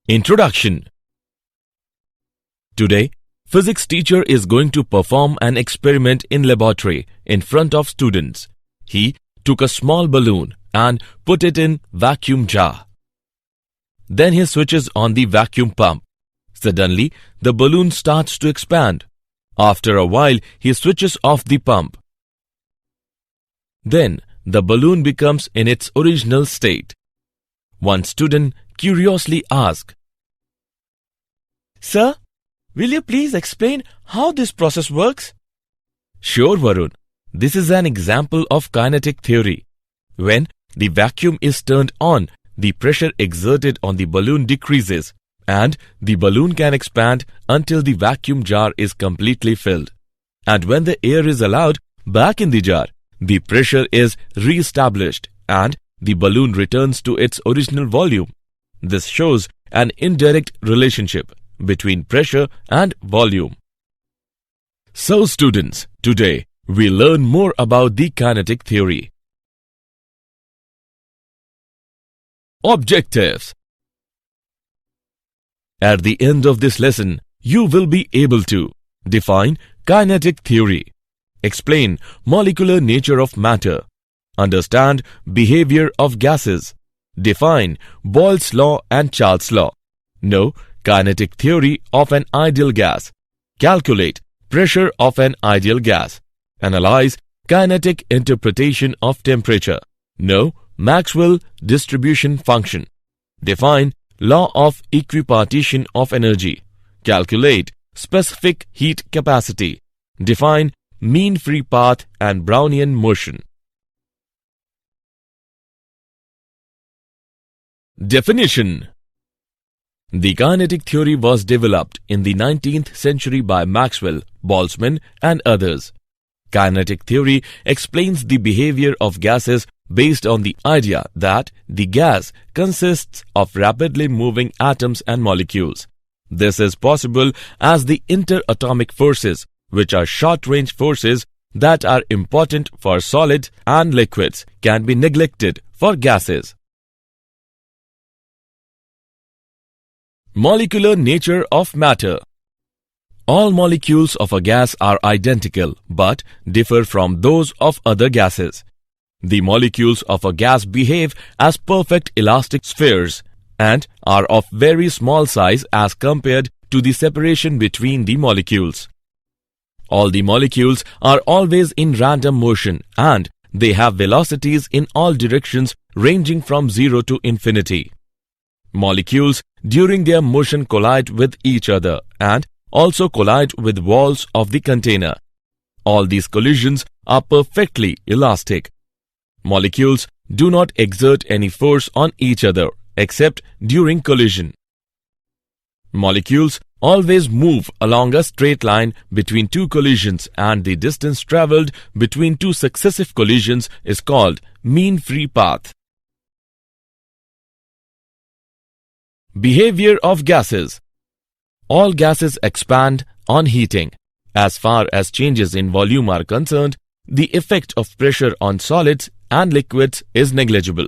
Introduction. Today, physics teacher is going to perform an experiment in laboratory in front of students. He took a small balloon and put it in vacuum jar. Then he switches on the vacuum pump. Suddenly, the balloon starts to expand. After a while, he switches off the pump. Then, the balloon becomes in its original state. One student curiously asked, "Sir, will you please explain how this process works?" "Sure, Varun. This is an example of kinetic theory. When the vacuum is turned on, the pressure exerted on the balloon decreases, and the balloon can expand until the vacuum jar is completely filled. And when the air is allowed back in the jar, the pressure is re-established and the balloon returns to its original volume. This shows an indirect relationship between pressure and volume." So students, today we learn more about the kinetic theory. Objectives. At the end of this lesson, you will be able to define kinetic theory, explain molecular nature of matter, understand behavior of gases, define Boyle's law and Charles' law, know kinetic theory of an ideal gas, calculate pressure of an ideal gas, analyze kinetic interpretation of temperature, know Maxwell distribution function, define law of equipartition of energy, calculate specific heat capacity, define mean free path and Brownian motion. Definition. The kinetic theory was developed in the 19th century by Maxwell, Boltzmann and others. Kinetic theory explains the behavior of gases based on the idea that the gas consists of rapidly moving atoms and molecules. This is possible as the interatomic forces, which are short-range forces that are important for solids and liquids, can be neglected for gases. Molecular nature of matter. All molecules of a gas are identical but differ from those of other gases. The molecules of a gas behave as perfect elastic spheres and are of very small size as compared to the separation between the molecules. All the molecules are always in random motion and they have velocities in all directions ranging from 0 to infinity. Molecules during their motion collide with each other and also collide with walls of the container. All these collisions are perfectly elastic. Molecules do not exert any force on each other except during collision. Molecules always move along a straight line between two collisions, and the distance traveled between two successive collisions is called mean free path. Behavior of gases. All gases expand on heating. As far as changes in volume are concerned, the effect of pressure on solids and liquids is negligible.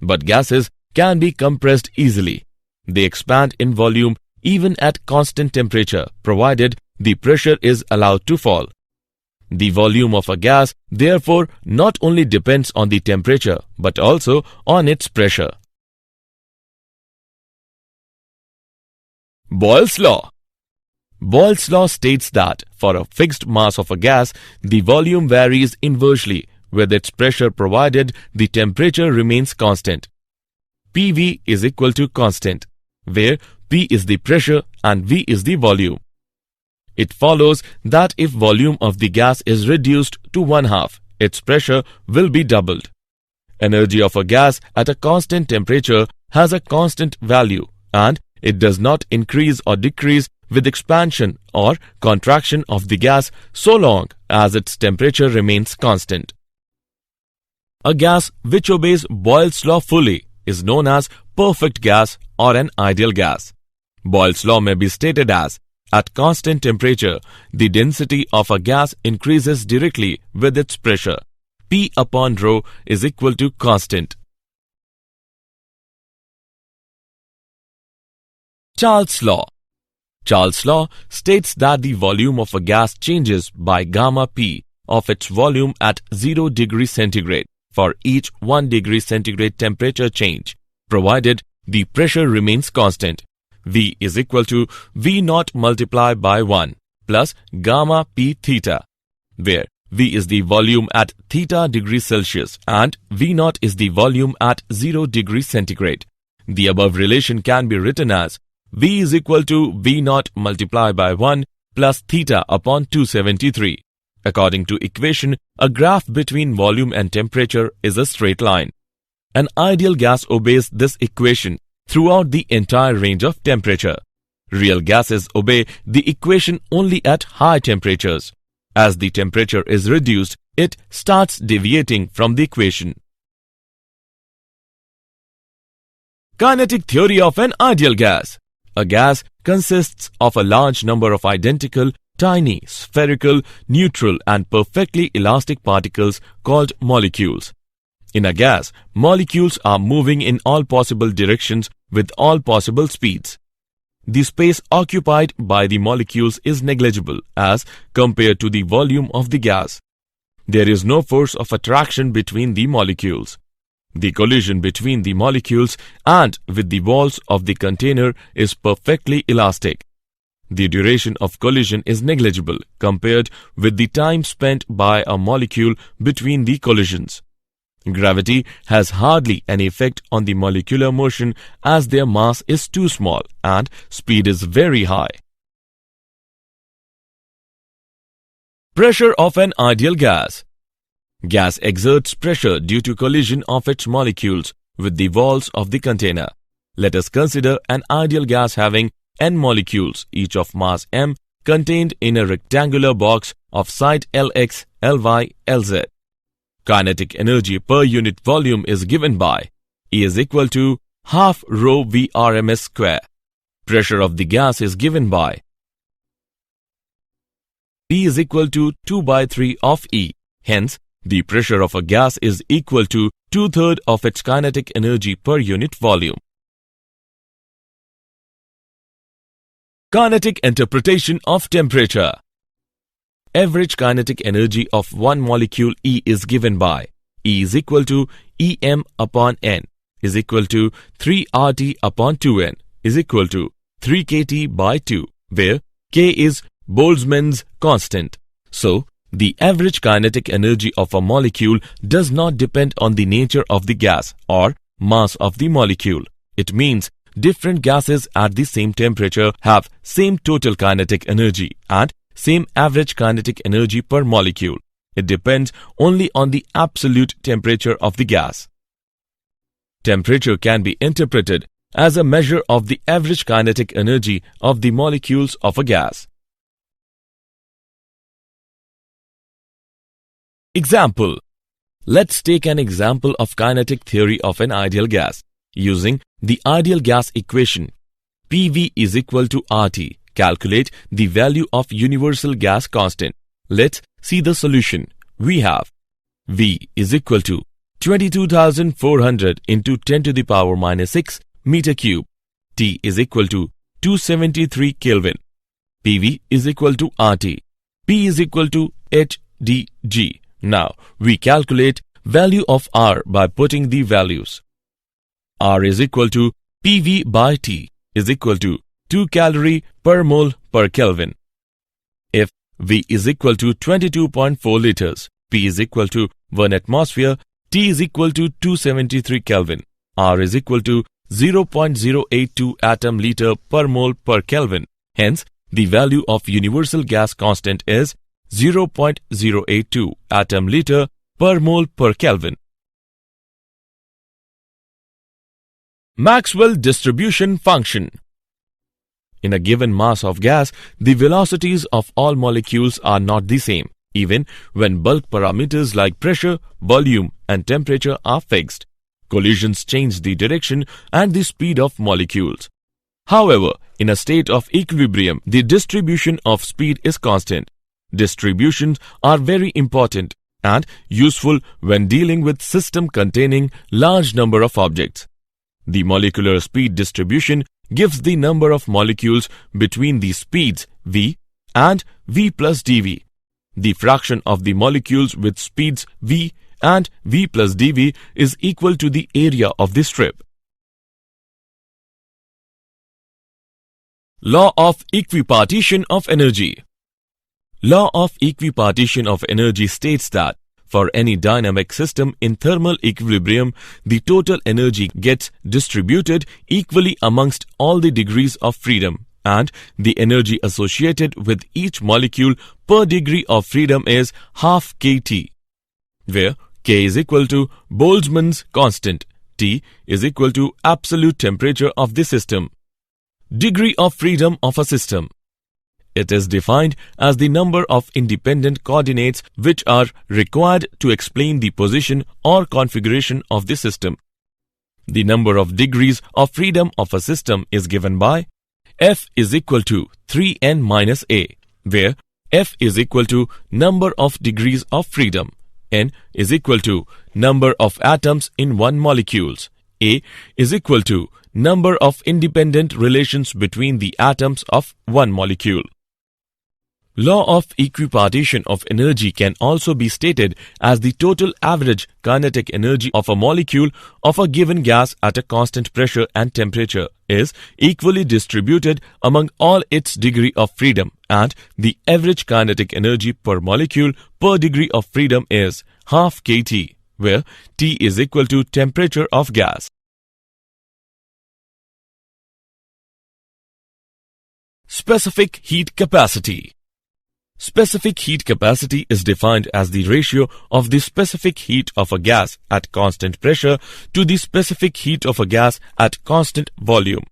But gases can be compressed easily. They expand in volume even at constant temperature, provided the pressure is allowed to fall. The volume of a gas, therefore, not only depends on the temperature, but also on its pressure. Boyle's law. Boyle's law states that for a fixed mass of a gas, the volume varies inversely with its pressure provided the temperature remains constant. PV is equal to constant, where P is the pressure and V is the volume. It follows that if volume of the gas is reduced to 1/2, its pressure will be doubled. Energy of a gas at a constant temperature has a constant value and it does not increase or decrease with expansion or contraction of the gas so long as its temperature remains constant. A gas which obeys Boyle's law fully is known as perfect gas or an ideal gas. Boyle's law may be stated as, at constant temperature, the density of a gas increases directly with its pressure. P upon rho is equal to constant. Charles' law. Charles' law states that the volume of a gas changes by gamma p of its volume at 0 degrees centigrade for each 1 degree centigrade temperature change, provided the pressure remains constant. V is equal to V naught multiplied by 1 plus gamma p theta, where V is the volume at theta degrees Celsius and V naught is the volume at 0 degrees centigrade. The above relation can be written as V is equal to V naught multiplied by 1 plus theta upon 273. According to equation, a graph between volume and temperature is a straight line. An ideal gas obeys this equation throughout the entire range of temperature. Real gases obey the equation only at high temperatures. As the temperature is reduced, it starts deviating from the equation. Kinetic theory of an ideal gas. A gas consists of a large number of identical, tiny, spherical, neutral and perfectly elastic particles called molecules. In a gas, molecules are moving in all possible directions with all possible speeds. The space occupied by the molecules is negligible as compared to the volume of the gas. There is no force of attraction between the molecules. The collision between the molecules and with the walls of the container is perfectly elastic. The duration of collision is negligible compared with the time spent by a molecule between the collisions. Gravity has hardly any effect on the molecular motion as their mass is too small and speed is very high. Pressure of an ideal gas. Gas exerts pressure due to collision of its molecules with the walls of the container. Let us consider an ideal gas having n molecules, each of mass m, contained in a rectangular box of side Lx, Ly, Lz. Kinetic energy per unit volume is given by E is equal to half rho V RMS square. Pressure of the gas is given by P is equal to 2 by 3 of E. Hence, the pressure of a gas is equal to 2/3 of its kinetic energy per unit volume. Kinetic interpretation of temperature. Average kinetic energy of one molecule E is given by E is equal to Em upon N is equal to 3 RT upon 2N is equal to 3 kT by 2, where K is Boltzmann's constant. So, the average kinetic energy of a molecule does not depend on the nature of the gas or mass of the molecule. It means different gases at the same temperature have same total kinetic energy and same average kinetic energy per molecule. It depends only on the absolute temperature of the gas. Temperature can be interpreted as a measure of the average kinetic energy of the molecules of a gas. Example. Let's take an example of kinetic theory of an ideal gas. Using the ideal gas equation, PV is equal to RT. Calculate the value of universal gas constant. Let's see the solution. We have V is equal to 22,400 into 10 to the power minus 6 meter cube. T is equal to 273 Kelvin. PV is equal to RT. P is equal to HDG. Now, we calculate value of R by putting the values. R is equal to PV by T is equal to 2 calorie per mole per Kelvin. If V is equal to 22.4 liters, P is equal to 1 atmosphere, T is equal to 273 Kelvin, R is equal to 0.082 atom liter per mole per Kelvin. Hence, the value of universal gas constant is 0.082 atom liter per mole per Kelvin. Maxwell distribution function. In a given mass of gas, the velocities of all molecules are not the same, even when bulk parameters like pressure, volume, and temperature are fixed. Collisions change the direction and the speed of molecules. However, in a state of equilibrium, the distribution of speed is constant. Distributions are very important and useful when dealing with system containing large number of objects. The molecular speed distribution gives the number of molecules between the speeds v and v plus dv. The fraction of the molecules with speeds v and v plus dv is equal to the area of the strip. Law of equipartition of energy. Law of equipartition of energy states that for any dynamic system in thermal equilibrium, the total energy gets distributed equally amongst all the degrees of freedom, and the energy associated with each molecule per degree of freedom is half kT, where K is equal to Boltzmann's constant, T is equal to absolute temperature of the system. Degree of freedom of a system. It is defined as the number of independent coordinates which are required to explain the position or configuration of the system. The number of degrees of freedom of a system is given by F is equal to 3n minus a, where F is equal to number of degrees of freedom, n is equal to number of atoms in one molecules, a is equal to number of independent relations between the atoms of one molecule. Law of equipartition of energy can also be stated as the total average kinetic energy of a molecule of a given gas at a constant pressure and temperature is equally distributed among all its degree of freedom, and the average kinetic energy per molecule per degree of freedom is half kT, where T is equal to temperature of gas. Specific heat capacity. Specific heat capacity is defined as the ratio of the specific heat of a gas at constant pressure to the specific heat of a gas at constant volume.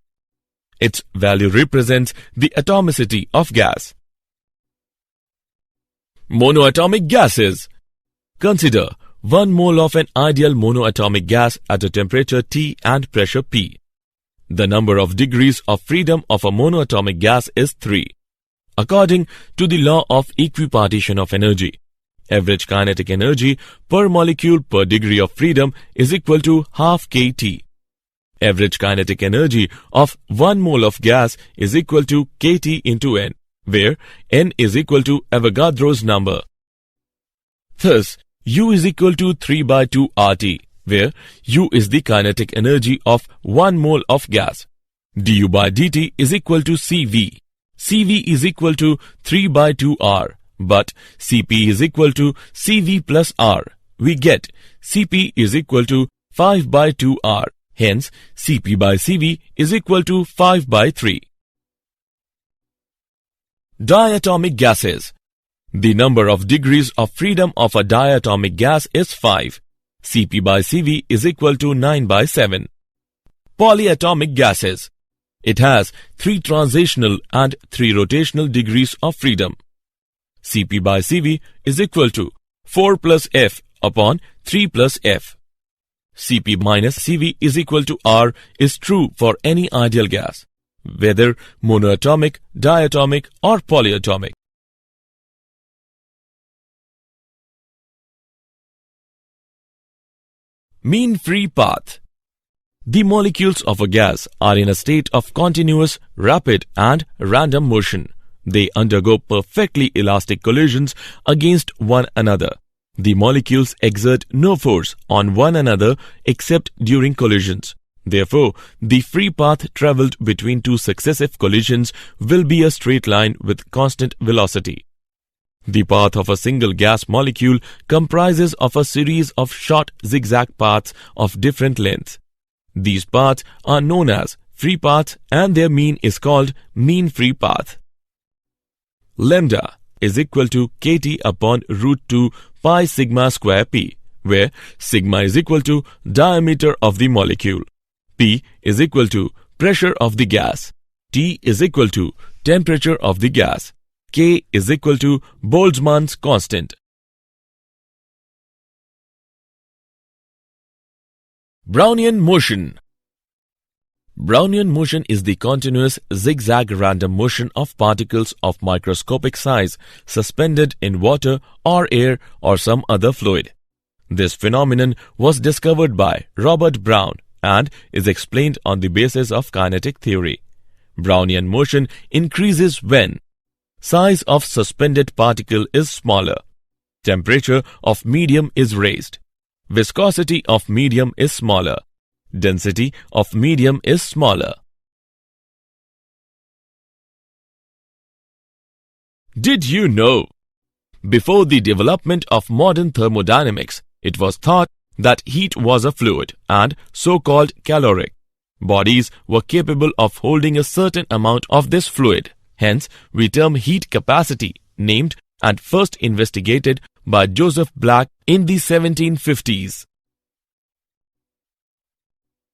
Its value represents the atomicity of gas. Monoatomic gases. Consider 1 mole of an ideal monoatomic gas at a temperature T and pressure P. The number of degrees of freedom of a monoatomic gas is 3. According to the law of equipartition of energy, average kinetic energy per molecule per degree of freedom is equal to half kT. Average kinetic energy of 1 mole of gas is equal to kT into n, where n is equal to Avogadro's number. Thus, U is equal to 3 by 2 RT, where U is the kinetic energy of 1 mole of gas. Du by dt is equal to Cv. Cv is equal to 3 by 2 R, but Cp is equal to Cv plus R. We get Cp is equal to 5 by 2 R. Hence, Cp by Cv is equal to 5 by 3. Diatomic gases. The number of degrees of freedom of a diatomic gas is 5. Cp by Cv is equal to 9 by 7. Polyatomic gases. It has 3 translational and 3 rotational degrees of freedom. Cp by Cv is equal to 4 plus F upon 3 plus F. Cp minus Cv is equal to R is true for any ideal gas, whether monoatomic, diatomic or polyatomic. Mean free path. The molecules of a gas are in a state of continuous, rapid and random motion. They undergo perfectly elastic collisions against one another. The molecules exert no force on one another except during collisions. Therefore, the free path travelled between two successive collisions will be a straight line with constant velocity. The path of a single gas molecule comprises of a series of short zigzag paths of different lengths. These paths are known as free paths and their mean is called mean free path. Lambda is equal to kT upon root 2 pi sigma square p, where sigma is equal to diameter of the molecule, p is equal to pressure of the gas, T is equal to temperature of the gas, K is equal to Boltzmann's constant. Brownian motion. Brownian motion is the continuous zigzag random motion of particles of microscopic size suspended in water or air or some other fluid. This phenomenon was discovered by Robert Brown and is explained on the basis of kinetic theory. Brownian motion increases when size of suspended particle is smaller, temperature of medium is raised, viscosity of medium is smaller, density of medium is smaller. Did you know? Before the development of modern thermodynamics, it was thought that heat was a fluid and so-called caloric. Bodies were capable of holding a certain amount of this fluid. Hence, we term heat capacity, named and first investigated by Joseph Black in the 1750s.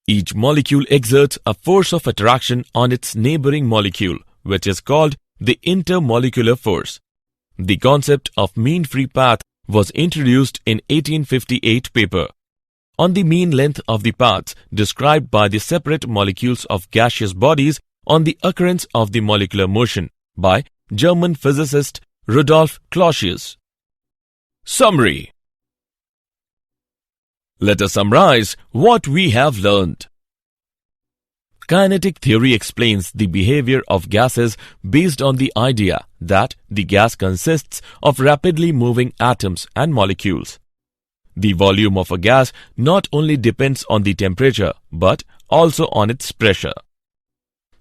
Each molecule exerts a force of attraction on its neighboring molecule, which is called the intermolecular force. The concept of mean free path was introduced in 1858 paper on the mean length of the paths described by the separate molecules of gaseous bodies on the occurrence of the molecular motion by German physicist Rudolf Clausius. Summary. Let us summarize what we have learned. Kinetic theory explains the behavior of gases based on the idea that the gas consists of rapidly moving atoms and molecules. The volume of a gas not only depends on the temperature but also on its pressure.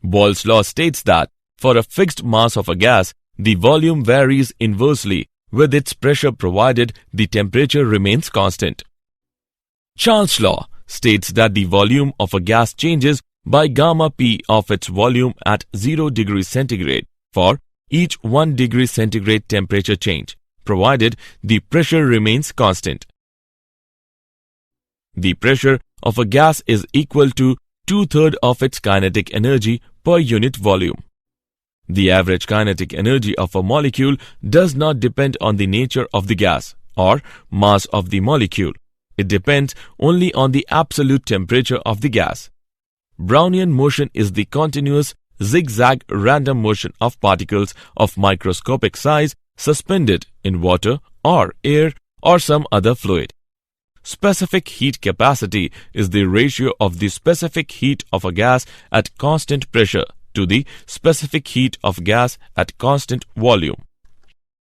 Boyle's law states that for a fixed mass of a gas, the volume varies inversely with its pressure provided the temperature remains constant. Charles' law states that the volume of a gas changes by gamma P of its volume at 0 degrees centigrade for each 1 degree centigrade temperature change, provided the pressure remains constant. The pressure of a gas is equal to 2/3 of its kinetic energy per unit volume. The average kinetic energy of a molecule does not depend on the nature of the gas or mass of the molecule. It depends only on the absolute temperature of the gas. Brownian motion is the continuous zigzag random motion of particles of microscopic size suspended in water or air or some other fluid. Specific heat capacity is the ratio of the specific heat of a gas at constant pressure to the specific heat of gas at constant volume.